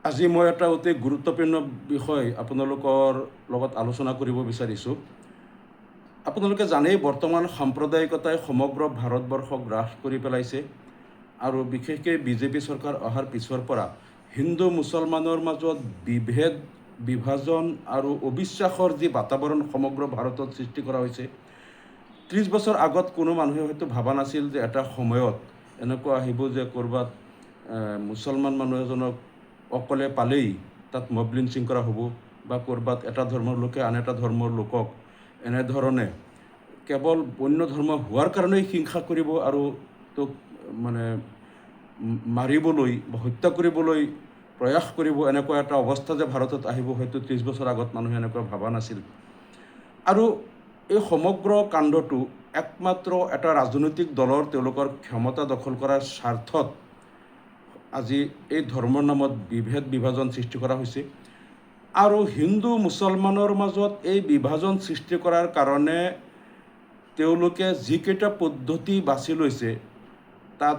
আজি মই এটা অতি গুৰুত্বপূৰ্ণ বিষয় আপোনালোকৰ লগত আলোচনা কৰিব বিচাৰিছোঁ। আপোনালোকে জানেই বৰ্তমান সাম্প্ৰদায়িকতাই সমগ্ৰ ভাৰতবৰ্ষক গ্ৰাস কৰি পেলাইছে আৰু বিশেষকৈ বিজেপি চৰকাৰ অহাৰ পিছৰ পৰা হিন্দু মুছলমানৰ মাজত বিভেদ, বিভাজন আৰু অবিশ্বাসৰ যি বাতাবৰণ সমগ্ৰ ভাৰতত সৃষ্টি কৰা হৈছে। 30 বছৰ আগত কোনো মানুহে হয়তো ভাবা নাছিল যে এটা সময়ত এনেকুৱা আহিব যে ক'ৰবাত মুছলমান মানুহ এজনক অকলে পালেই তাত মব লিঞ্চিং কৰা হ'ব বা ক'ৰবাত এটা ধৰ্মৰ লোকে আন এটা ধৰ্মৰ লোকক এনেধৰণে কেৱল অন্য ধৰ্ম হোৱাৰ কাৰণেই হিংসা কৰিব আৰু তোক মাৰিবলৈ বা হত্যা কৰিবলৈ প্ৰয়াস কৰিব, এনেকুৱা এটা অৱস্থা যে ভাৰতত আহিব হয়তো 30 বছৰ আগত মানুহে এনেকুৱা ভাবা নাছিল। আৰু এই সমগ্ৰ কাণ্ডটো একমাত্ৰ এটা ৰাজনৈতিক দলৰ তেওঁলোকৰ ক্ষমতা দখল কৰাৰ স্বাৰ্থত আজি এই ধৰ্মৰ নামত বিভেদ বিভাজন সৃষ্টি কৰা হৈছে। আৰু হিন্দু মুছলমানৰ মাজত এই বিভাজন সৃষ্টি কৰাৰ কাৰণে তেওঁলোকে যিকেইটা পদ্ধতি বাছি লৈছে তাত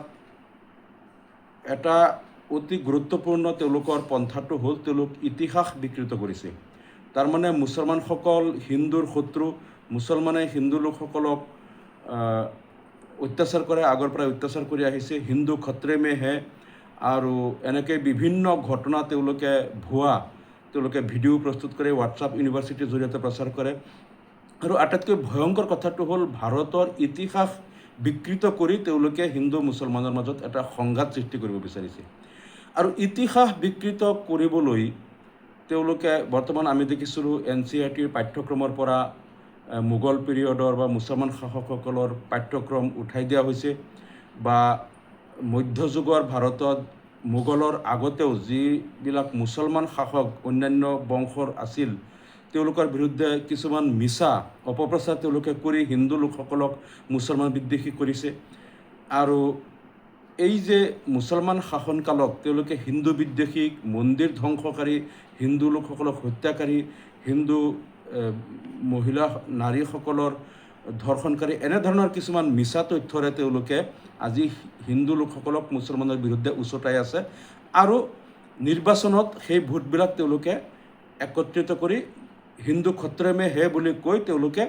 এটা অতি গুৰুত্বপূৰ্ণ তেওঁলোকৰ পন্থাটো হ'ল তেওঁলোক ইতিহাস বিকৃত কৰিছে। তাৰমানে মুছলমানসকল হিন্দুৰ শত্ৰু, মুছলমানে হিন্দু লোকসকলক অত্যাচাৰ কৰে, আগৰ পৰাই অত্যাচাৰ কৰি আহিছে, হিন্দু খতৰে মে হে, আৰু এনেকৈ বিভিন্ন ঘটনা তেওঁলোকে তেওঁলোকে ভিডিঅ' প্ৰস্তুত কৰে, হোৱাটছআপ ইউনিভাৰ্চিটিৰ জৰিয়তে প্ৰচাৰ কৰে। আৰু আটাইতকৈ ভয়ংকৰ কথাটো হ'ল ভাৰতৰ ইতিহাস বিকৃত কৰি তেওঁলোকে হিন্দু মুছলমানৰ মাজত এটা সংঘাত সৃষ্টি কৰিব বিচাৰিছে। আৰু ইতিহাস বিকৃত কৰিবলৈ তেওঁলোকে বৰ্তমান আমি দেখিছিলোঁ NCERTৰ পাঠ্যক্ৰমৰ পৰা মোগল পিৰিয়ডৰ বা মুছলমান শাসকসকলৰ পাঠ্যক্ৰম উঠাই দিয়া হৈছে, বা মধ্যযুগৰ ভাৰতত মোগলৰ আগতেও যিবিলাক মুছলমান শাসক অন্যান্য বংশৰ আছিল তেওঁলোকৰ বিৰুদ্ধে কিছুমান মিছা অপপ্ৰচাৰ তেওঁলোকে কৰি হিন্দু লোকসকলক মুছলমান বিদ্বেষী কৰিছে। আৰু এই যে মুছলমান শাসনকালত তেওঁলোকে হিন্দু বিদ্বেষীক, মন্দিৰ ধ্বংসকাৰী, হিন্দু লোকসকলক হত্যাকাৰী, হিন্দু মহিলা নাৰীসকলৰ ধৰ্ষণকাৰী, এনেধৰণৰ কিছুমান মিছা তথ্যৰে তেওঁলোকে আজি হিন্দু লোকসকলক মুছলমানৰ বিৰুদ্ধে উচতাই আছে। আৰু নিৰ্বাচনত সেই ভোটবিলাক তেওঁলোকে একত্ৰিত কৰি হিন্দু খতৰে মে হে বুলি কৈ তেওঁলোকে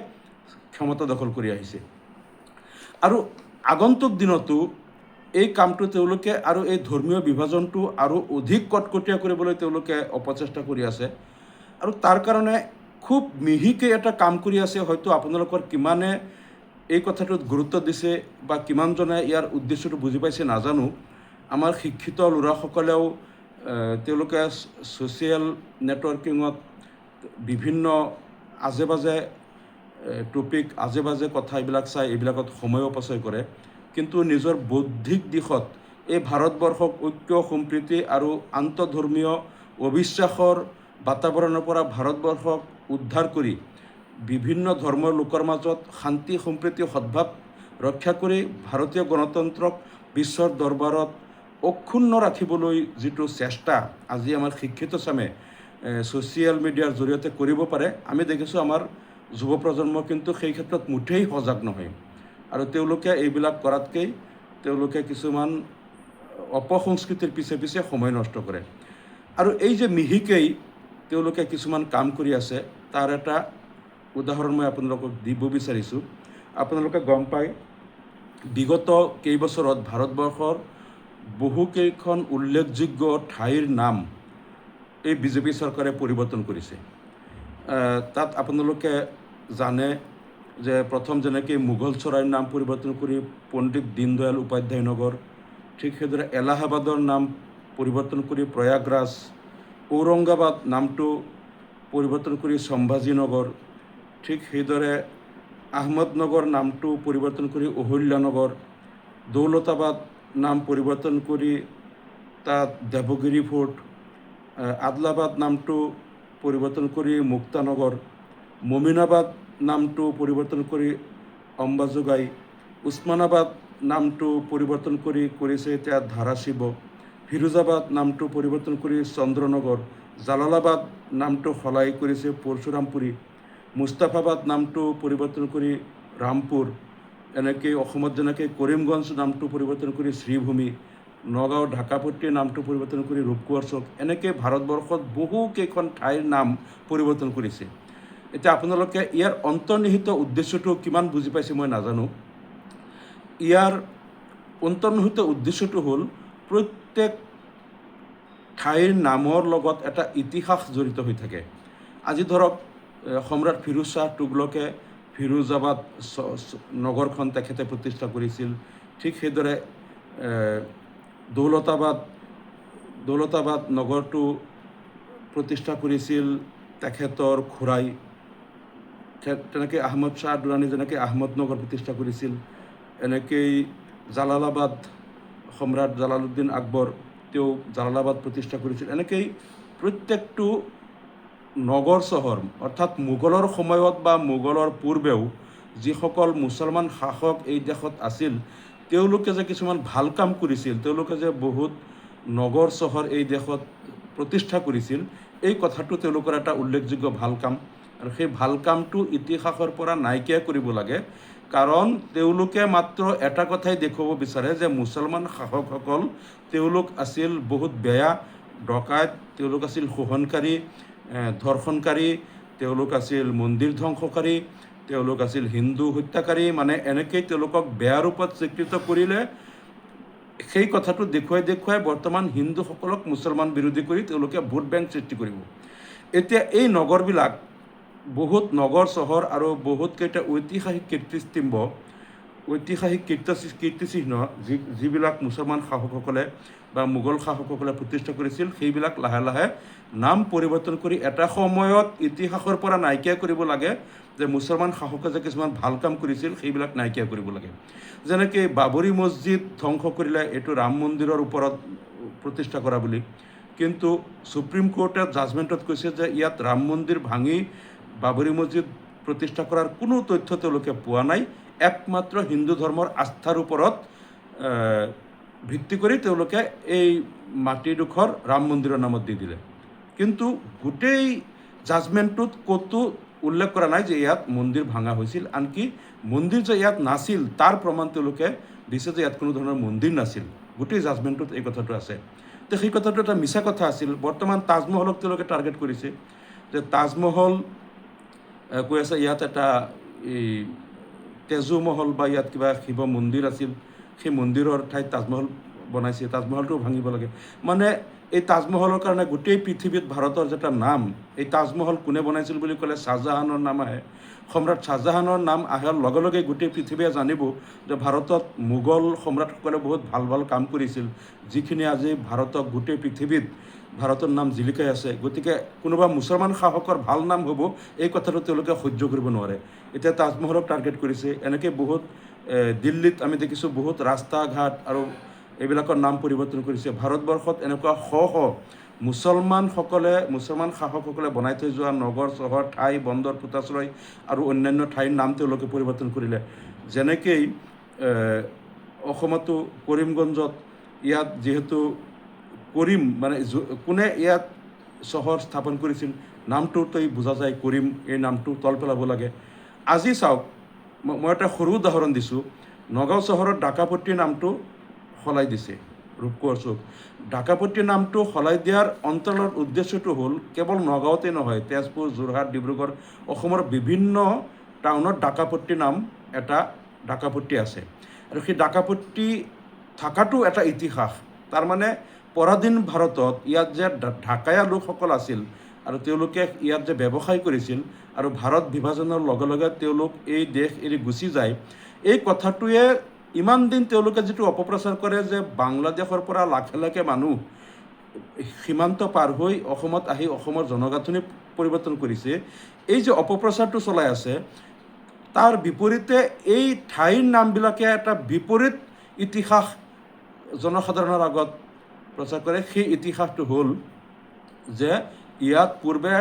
ক্ষমতা দখল কৰি আহিছে। আৰু আগন্তুক দিনতো এই কামটো তেওঁলোকে আৰু এই ধৰ্মীয় বিভাজনটো আৰু অধিক কটকটীয়া কৰিবলৈ তেওঁলোকে অপচেষ্টা কৰি আছে। আৰু তাৰ কাৰণে খুব মিহিকৈ এটা কাম কৰি আছে। হয়তো আপোনালোকৰ কিমানে এই কথাটোত গুৰুত্ব দিছে বা কিমানজনে ইয়াৰ উদ্দেশ্যটো বুজি পাইছে নাজানো। আমাৰ শিক্ষিত ল'ৰাসকলেও তেওঁলোকে ছ'চিয়েল নেটৱৰ্কিঙত বিভিন্ন আজে বাজে টপিক, আজে বাজে কথা এইবিলাক চাই এইবিলাকত সময় অপচয় কৰে, কিন্তু নিজৰ বৌদ্ধিক দিশত এই ভাৰতবৰ্ষক ঐক্য, সম্প্ৰীতি আৰু আন্তঃধৰ্মীয় অবিশ্বাসৰ বাতাবৰণৰ পৰা ভাৰতবৰ্ষক উদ্ধাৰ কৰি বিভিন্ন ধৰ্মৰ লোকৰ মাজত শান্তি, সম্প্ৰীতি, সদ্ভাৱ ৰক্ষা কৰি ভাৰতীয় গণতন্ত্ৰক বিশ্বৰ দৰবাৰত অক্ষুণ্ণ ৰাখিবলৈ যিটো চেষ্টা আজি আমাৰ শিক্ষিত চামে ছ'চিয়েল মিডিয়াৰ জৰিয়তে কৰিব পাৰে, আমি দেখিছোঁ আমাৰ যুৱ প্ৰজন্ম কিন্তু সেই ক্ষেত্ৰত মুঠেই সজাগ নহয়। আৰু তেওঁলোকে এইবিলাক কৰাতকৈ তেওঁলোকে কিছুমান অপসংস্কৃতিৰ পিছে পিছে সময় নষ্ট কৰে। আৰু এই যে মিহিকেই তেওঁলোকে কিছুমান কাম কৰি আছে তাৰ এটা উদাহৰণ মই আপোনালোকক দিব বিচাৰিছোঁ। আপোনালোকে গম পায় বিগত কেইবছৰত ভাৰতবৰ্ষৰ বহুকেইখন উল্লেখযোগ্য ঠাইৰ নাম এই বিজেপি চৰকাৰে পৰিৱৰ্তন কৰিছে। তাত আপোনালোকে জানে যে প্ৰথম যেনেকৈ মোগল চৰাইৰ নাম পৰিৱৰ্তন কৰি পণ্ডিত দীনদয়াল উপাধ্যায় নগৰ, ঠিক সেইদৰে এলাহাবাদৰ নাম পৰিৱৰ্তন কৰি প্ৰয়াগৰাজ, ঔৰংগাবাদ নামটো পৰিৱৰ্তন কৰি সম্ভাজী নগৰ, ঠিক সেইদৰে আহমদনগৰ নামটো পৰিৱৰ্তন কৰি অহল্যানগৰ, দৌলতাবাদ নাম পৰিৱৰ্তন কৰি তাত দেৱগিৰি ফোৰ্ট, আদলাবাদ নামটো পৰিৱৰ্তন কৰি মুক্তানগৰ, মমিনাবাদ নামটো পৰিৱৰ্তন কৰি অম্বাজোগাই, উছমানাবাদ নামটো পৰিৱৰ্তন কৰি কৰিছে এতিয়া ধাৰাশিৱ, ফিৰোজাবাদ নামটো পৰিৱৰ্তন কৰি চন্দ্ৰনগৰ, জালালাবাদ নামটো সলাই কৰিছে পৰশুৰামপুৰী, মুস্তাফাবাদ নামটো পৰিৱৰ্তন কৰি ৰামপুৰ, এনেকৈ অসমত যেনেকৈ কৰিমগঞ্জ নামটো পৰিৱৰ্তন কৰি শ্ৰীভূমি, নগাঁও ঢাকাপট্টিৰ নামটো পৰিৱৰ্তন কৰি ৰূপকোঁৱৰ চুক, এনেকৈ ভাৰতবৰ্ষত বহুকেইখন ঠাইৰ নাম পৰিৱৰ্তন কৰিছে। এতিয়া আপোনালোকে ইয়াৰ অন্তৰ্নিহিত উদ্দেশ্যটো কিমান বুজি পাইছে মই নাজানো। ইয়াৰ অন্তৰ্নিহিত উদ্দেশ্যটো হ'ল প্ৰত্যেক ঠাইৰ নামৰ লগত এটা ইতিহাস জড়িত হৈ থাকে। আজি ধৰক সম্ৰাট ফিৰোজ শ্বাহ তুগলকে ফিৰোজাবাদ নগৰখন তেখেতে প্ৰতিষ্ঠা কৰিছিল। ঠিক সেইদৰে দৌলতাবাদ নগৰটো প্ৰতিষ্ঠা কৰিছিল তেখেতৰ খুৰাই। তেনেকৈ আহমদ শ্বাহ দুৰাণী যেনেকৈ আহমদনগৰ প্ৰতিষ্ঠা কৰিছিল, এনেকেই জালালাবাদ সম্ৰাট জালালুদ্দিন আকবৰ তেওঁ জালালাবাদ প্ৰতিষ্ঠা কৰিছিল। এনেকেই প্ৰত্যেকটো নগৰ চহৰ অৰ্থাৎ মোগলৰ সময়ত বা মোগলৰ পূৰ্বেও যিসকল মুছলমান শাসক এই দেশত আছিল, তেওঁলোকে যে কিছুমান ভাল কাম কৰিছিল, তেওঁলোকে যে বহুত নগৰ চহৰ এই দেশত প্ৰতিষ্ঠা কৰিছিল, এই কথাটো তেওঁলোকৰ এটা উল্লেখযোগ্য ভাল কাম। আৰু সেই ভাল কামটো ইতিহাসৰ পৰা নাইকিয়া কৰিব লাগে, কাৰণ তেওঁলোকে মাত্ৰ এটা কথাই দেখুৱাব বিচাৰে যে মুছলমান শাসকসকল তেওঁলোক আছিল বহুত বেয়া ডকাইত, তেওঁলোক আছিল শোষণকাৰী, ধৰ্ষণকাৰী, তেওঁলোক আছিল মন্দিৰ ধ্বংসকাৰী, তেওঁলোক আছিল হিন্দু হত্যাকাৰী। মানে এনেকৈ তেওঁলোকক বেয়া ৰূপত স্বীকৃত কৰিলে সেই কথাটো দেখুৱাই বৰ্তমান হিন্দুসকলক মুছলমান বিৰোধী কৰি তেওঁলোকে ভোট বেংক সৃষ্টি কৰিব। এতিয়া এই নগৰবিলাক বহুত নগৰ চহৰ আৰু বহুতকেইটা ঐতিহাসিক কীৰ্তিচিহ্ন যিবিলাক মুছলমান শাসকসকলে বা মোগল শাসকসকলে প্ৰতিষ্ঠা কৰিছিল, সেইবিলাক লাহে লাহে নাম পৰিৱৰ্তন কৰি এটা সময়ত ইতিহাসৰ পৰা নাইকিয়া কৰিব লাগে, যে মুছলমান শাসকে যে কিছুমান ভাল কাম কৰিছিল সেইবিলাক নাইকিয়া কৰিব লাগে। যেনেকৈ বাবৰি মছজিদ ধ্বংস কৰিলে, এইটো ৰাম মন্দিৰৰ ওপৰত প্ৰতিষ্ঠা কৰা বুলি, কিন্তু সুপ্ৰিম কোৰ্টে জাজমেণ্টত কৈছে যে ইয়াত ৰাম মন্দিৰ ভাঙি বাবৰি মছজিদ প্ৰতিষ্ঠা কৰাৰ কোনো তথ্য তেওঁলোকে পোৱা নাই। একমাত্ৰ হিন্দু ধৰ্মৰ আস্থাৰ ওপৰত ভিত্তি কৰি তেওঁলোকে এই মাটিডোখৰ ৰাম মন্দিৰৰ নামত দি দিলে। কিন্তু গোটেই জাজমেণ্টটোত ক'তো উল্লেখ কৰা নাই যে ইয়াত মন্দিৰ ভাঙা হৈছিল। আনকি মন্দিৰ যে ইয়াত নাছিল তাৰ প্ৰমাণ তেওঁলোকে দিছে যে ইয়াত কোনো ধৰণৰ মন্দিৰ নাছিল। গোটেই জাজমেণ্টটোত এই কথাটো আছে। তো সেই কথাটো এটা মিছা কথা আছিল। বৰ্তমান তাজমহলক তেওঁলোকে টাৰ্গেট কৰিছে, যে তাজমহল কৈ আছে ইয়াত এটা এই তেজু মহল বা ইয়াত কিবা শিৱ মন্দিৰ আছিল, সেই মন্দিৰৰ ঠাইত তাজমহল বনাইছে, তাজমহলটো ভাঙিব লাগে। মানে এই তাজমহলৰ কাৰণে গোটেই পৃথিৱীত ভাৰতৰ যেটা নাম, এই তাজমহল কোনে বনাইছিল বুলি ক'লে শ্বাহজাহানৰ নাম আহে। সম্ৰাট শ্বাহজাহানৰ নাম অহাৰ লগে লগে গোটেই পৃথিৱীয়ে জানিব যে ভাৰতত মোগল সম্ৰাটসকলে বহুত ভাল ভাল কাম কৰিছিল, যিখিনি আজি ভাৰতক গোটেই পৃথিৱীত ভাৰতৰ নাম জিলিকাই আছে। গতিকে কোনোবা মুছলমান শাসকৰ ভাল নাম হ'ব, এই কথাটো তেওঁলোকে সহ্য কৰিব নোৱাৰে। এতিয়া তাজমহলক টাৰ্গেট কৰিছে। এনেকৈ বহুত দিল্লীত আমি দেখিছোঁ বহুত ৰাস্তা ঘাট আৰু এইবিলাকৰ নাম পৰিৱৰ্তন কৰিছে। ভাৰতবৰ্ষত এনেকুৱা মুছলমান শাসকসকলে বনাই থৈ যোৱা নগৰ চহৰ ঠাই বন্দৰ পোতাশ্ৰয় আৰু অন্যান্য ঠাইৰ নাম তেওঁলোকে পৰিৱৰ্তন কৰিলে। যেনেকৈ অসমতো কৰিমগঞ্জত, ইয়াত যিহেতু কৰিম মানে কোনে ইয়াত চহৰ স্থাপন কৰিছিল, নামটোতেই বুজা যায় কৰিম, এই নামটো তল পেলাব লাগে। আজি চাওক, মই এটা সৰু উদাহৰণ দিছোঁ। নগাঁও চহৰত ডাকাপট্টিৰ নামটো সলাই দিছে ৰূপকোঁৱৰ চুক। ডাকাপট্টিৰ নামটো সলাই দিয়াৰ অন্তৰালৰ উদ্দেশ্যটো হ'ল কেৱল নগাঁৱতে নহয়, তেজপুৰ, যোৰহাট, ডিব্ৰুগড়, অসমৰ বিভিন্ন টাউনত ডাকাপট্টি নাম এটা ডাকাপট্টি আছে। আৰু সেই ডাকাপট্টি থকাটো এটা ইতিহাস। তাৰমানে পৰাধীন ভাৰতত ইয়াত যে ঢাকায়া লোকসকল আছিল আৰু তেওঁলোকে ইয়াত যে ব্যৱসায় কৰিছিল আৰু ভাৰত বিভাজনৰ লগে লগে তেওঁলোক এই দেশ এৰি গুচি যায়, এই কথাটোৱে ইমান দিন তেওঁলোকে যিটো অপপ্ৰচাৰ কৰে যে বাংলাদেশৰ পৰা লাখে লাখে মানুহ সীমান্ত পাৰ হৈ অসমত আহি অসমৰ জনগাঁথনি পৰিৱৰ্তন কৰিছে, এই যে অপপ্ৰচাৰটো চলাই আছে, তাৰ বিপৰীতে এই ঠাইৰ নামবিলাকে এটা বিপৰীত ইতিহাস জনসাধাৰণৰ আগত প্ৰচাৰ কৰে। সেই ইতিহাসটো হ'ল যে ইয়াত পূৰ্বে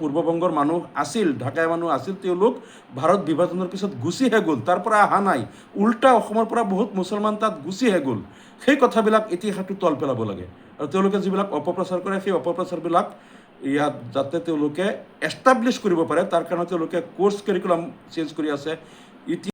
পূৰ্ব বংগৰ মানুহ আছিল, ঢাকাই মানুহ আছিল, তেওঁলোক ভাৰত বিভাজনৰ পিছত গুচিহে গ'ল, তাৰ পৰা অহা নাই। উল্টা অসমৰ পৰা বহুত মুছলমান তাত গুচিহে গ'ল। সেই কথাবিলাক ইতিহাসটো তল পেলাব লাগে। আৰু তেওঁলোকে যিবিলাক অপপ্ৰচাৰ কৰে, সেই অপপ্ৰচাৰবিলাক ইয়াত যাতে তেওঁলোকে এষ্টাব্লিছ কৰিব পাৰে, তাৰ কাৰণে তেওঁলোকে কোৰ্চ কাৰিকুলাম চেঞ্জ কৰি আছে।